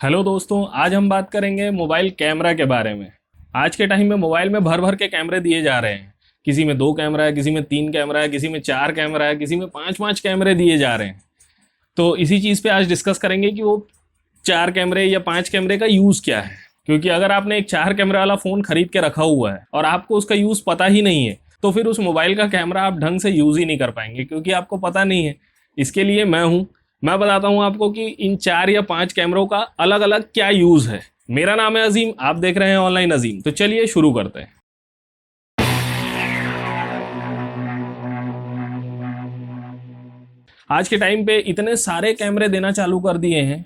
Hello दोस्तों, आज हम बात करेंगे मोबाइल कैमरा के बारे में। आज के टाइम में मोबाइल में भर भर के कैमरे दिए जा रहे हैं। किसी में 2 कैमरा है, किसी में 3 कैमरा है, किसी में 4 कैमरा है, किसी में 5-5 कैमरे दिए जा रहे हैं। तो इसी चीज़ पे आज डिस्कस करेंगे कि वो 4 कैमरे या 5 कैमरे का यूज़ क्या है। क्योंकि अगर आपने एक 4 कैमरे वाला फ़ोन खरीद के रखा हुआ है और आपको उसका यूज़ पता ही नहीं है, तो फिर उस मोबाइल का कैमरा आप ढंग से यूज़ ही नहीं कर पाएंगे, क्योंकि आपको पता नहीं है। इसके लिए मैं बताता हूं आपको कि इन 4 या 5 कैमरों का अलग अलग क्या यूज है। मेरा नाम है अजीम, आप देख रहे हैं ऑनलाइन अजीम। तो चलिए शुरू करते हैं। आज के टाइम पे इतने सारे कैमरे देना चालू कर दिए हैं,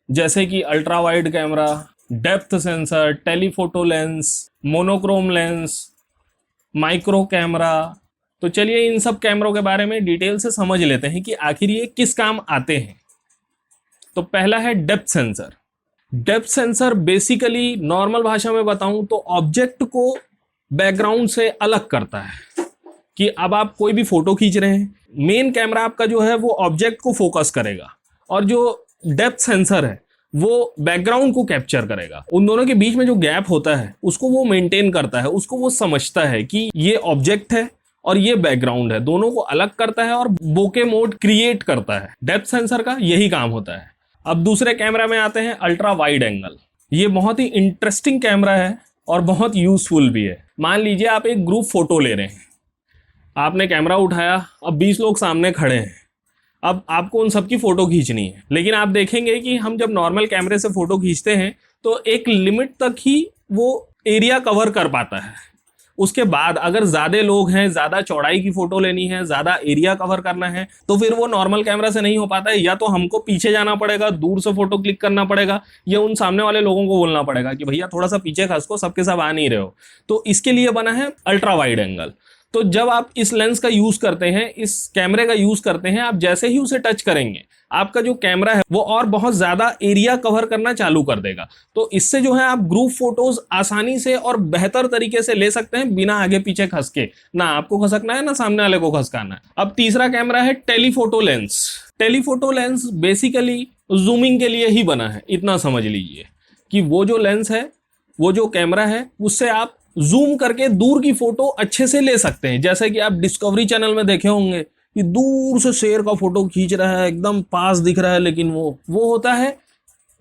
जैसे कि ultra wide camera, depth sensor, telephoto lens, monochrome lens, micro camera. तो चलिए इन सब कैमरों के बारे में डिटेल से समझ लेते हैं कि आखिर ये किस काम आते हैं। तो पहला है depth sensor. Depth sensor basically normal भाषा में बताऊं तो ऑब्जेक्ट को बैकग्राउंड से अलग करता है। कि अब आप कोई भी फोटो खींच रहे हैं, मेन कैमरा आपका जो है वो ऑब्जेक्ट को फोकस करेगा, और जो डेप्थ सेंसर है वो बैकग्राउंड को कैप्चर करेगा। उन दोनों के बीच में जो गैप होता है उसको वो मेंटेन करता है, उसको वो समझता है कि ये ऑब्जेक्ट है और ये बैकग्राउंड है, दोनों को अलग करता है और बोके मोड क्रिएट करता है। डेप्थ सेंसर का यही काम होता है। अब दूसरे कैमरा में आते हैं, अल्ट्रा वाइड एंगल। ये बहुत ही इंटरेस्टिंग कैमरा है और बहुत यूजफुल भी है। मान लीजिए आप एक ग्रुप फोटो ले रहे हैं, आपने कैमरा उठाया, अब 20 लोग सामने खड़े हैं, अब आपको उन सबकी फोटो खींचनी है। लेकिन आप देखेंगे कि हम जब नॉर्मल कैमरे से फोटो खींचते हैं तो एक लिमिट तक ही वो एरिया कवर कर पाता है। उसके बाद अगर ज्यादा लोग हैं, ज्यादा चौड़ाई की फोटो लेनी है, ज्यादा एरिया कवर करना है, तो फिर वो नॉर्मल कैमरा से नहीं हो पाता है। या तो हमको पीछे जाना पड़ेगा, दूर से फोटो क्लिक करना पड़ेगा, या उन सामने वाले लोगों को बोलना पड़ेगा कि भैया थोड़ा सा पीछे खसको, सबके सब आ नहीं रहे हो। तो इसके लिए बना है अल्ट्रा वाइड एंगल। तो जब आप इस लेंस का यूज करते हैं, इस कैमरे का यूज करते हैं, आप जैसे ही उसे टच करेंगे आपका जो कैमरा है वो और बहुत ज्यादा एरिया कवर करना चालू कर देगा। तो इससे जो है आप ग्रुप फोटोज आसानी से और बेहतर तरीके से ले सकते हैं, बिना आगे पीछे खसके। ना आपको खसकना है, ना सामने वाले को खसकाना है। अब तीसरा कैमरा है telephoto lens. Telephoto lens basically zooming के लिए ही बना है। इतना समझ लीजिए कि वो जो लेंस है, वो जो कैमरा है, उससे आप जूम करके दूर की फोटो अच्छे से ले सकते हैं। जैसे कि आप डिस्कवरी चैनल में देखे होंगे कि दूर से शेर का फोटो खींच रहा है, एकदम पास दिख रहा है, लेकिन वो होता है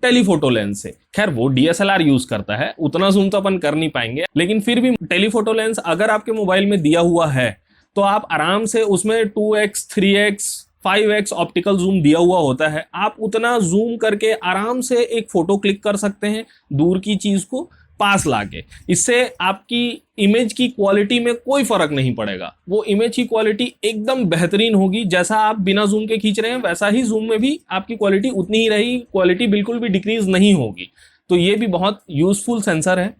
टेलीफोटो लेंस से। खैर वो डीएसएलआर यूज करता है, उतना जूम तो अपन कर नहीं पाएंगे, लेकिन फिर भी टेलीफोटो लेंस अगर आपके मोबाइल में दिया हुआ है तो आप आराम से उसमें 2x, 3x, 5x optical zoom दिया हुआ होता है। आप उतना जूम करके आराम से एक फोटो क्लिक कर सकते हैं, दूर की चीज को पास लाके। इससे आपकी इमेज की क्वालिटी में कोई फर्क नहीं पड़ेगा। वो इमेज की क्वालिटी एकदम बेहतरीन होगी। जैसा आप बिना जूम के खींच रहे हैं वैसा ही जूम में भी आपकी क्वालिटी उतनी ही रहेगी, क्वालिटी बिल्कुल भी डिक्रीज नहीं होगी। तो ये भी बहुत यूजफुल सेंसर है,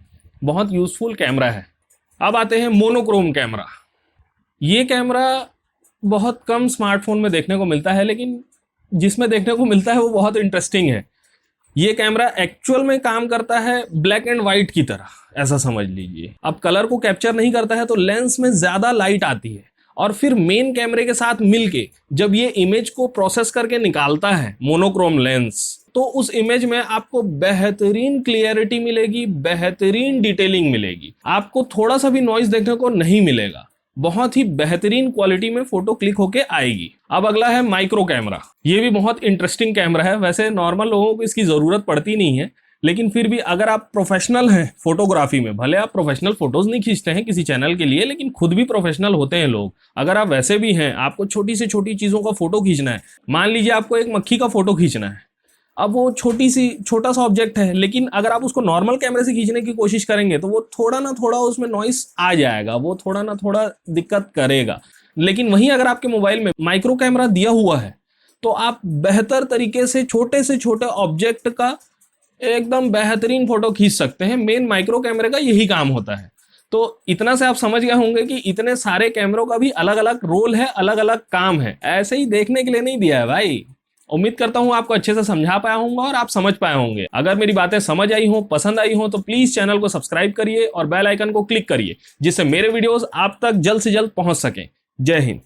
बहुत यूजफुल कैमरा है। अब आते हैं मोनोक्रोम कैमरा। ये कैमरा बहुत कम स्मार्टफोन में देखने को मिलता है, लेकिन जिसमें देखने को मिलता है वो बहुत इंटरेस्टिंग है। ये कैमरा एक्चुअल में काम करता है ब्लैक एंड व्हाइट की तरह, ऐसा समझ लीजिए। अब कलर को कैप्चर नहीं करता है तो लेंस में ज्यादा लाइट आती है, और फिर मेन कैमरे के साथ मिलके जब ये इमेज को प्रोसेस करके निकालता है मोनोक्रोम लेंस, तो उस इमेज में आपको बेहतरीन क्लियरिटी मिलेगी, बेहतरीन डिटेलिंग मिलेगी। आपको थोड़ा सा भी नॉइज देखने को नहीं मिलेगा। बहुत ही बेहतरीन क्वालिटी में फोटो क्लिक होके आएगी। अब अगला है माइक्रो कैमरा। ये भी बहुत इंटरेस्टिंग कैमरा है। वैसे नॉर्मल लोगों को इसकी जरूरत पड़ती नहीं है, लेकिन फिर भी अगर आप प्रोफेशनल हैं फोटोग्राफी में, भले आप प्रोफेशनल फोटोज नहीं खींचते हैं किसी चैनल के लिए, लेकिन खुद भी प्रोफेशनल होते हैं लोग। अगर आप वैसे भी हैं, आपको छोटी से छोटी चीजों का फोटो खींचना है, मान लीजिए आपको एक मक्खी का फोटो खींचना है। अब वो छोटा सा ऑब्जेक्ट है, लेकिन अगर आप उसको नॉर्मल कैमरे से खींचने की कोशिश करेंगे तो वो थोड़ा ना थोड़ा उसमें नॉइस आ जाएगा, वो थोड़ा ना थोड़ा दिक्कत करेगा। लेकिन वहीं अगर आपके मोबाइल में माइक्रो कैमरा दिया हुआ है तो आप बेहतर तरीके से छोटे ऑब्जेक्ट का एकदम बेहतरीन फोटो खींच सकते हैं। मेन माइक्रो कैमरे का यही काम होता है। तो इतना से आप समझ गए होंगे कि इतने सारे कैमरों का भी अलग अलग रोल है, अलग अलग काम है। ऐसे ही देखने के लिए नहीं दिया है भाई। उम्मीद करता हूं आपको अच्छे से समझा पाया होऊंगा और आप समझ पाए होंगे। अगर मेरी बातें समझ आई हो, पसंद आई हो, तो प्लीज चैनल को सब्सक्राइब करिए और बेल आइकन को क्लिक करिए, जिससे मेरे वीडियोस आप तक जल्द से जल्द पहुंच सकें। जय हिंद।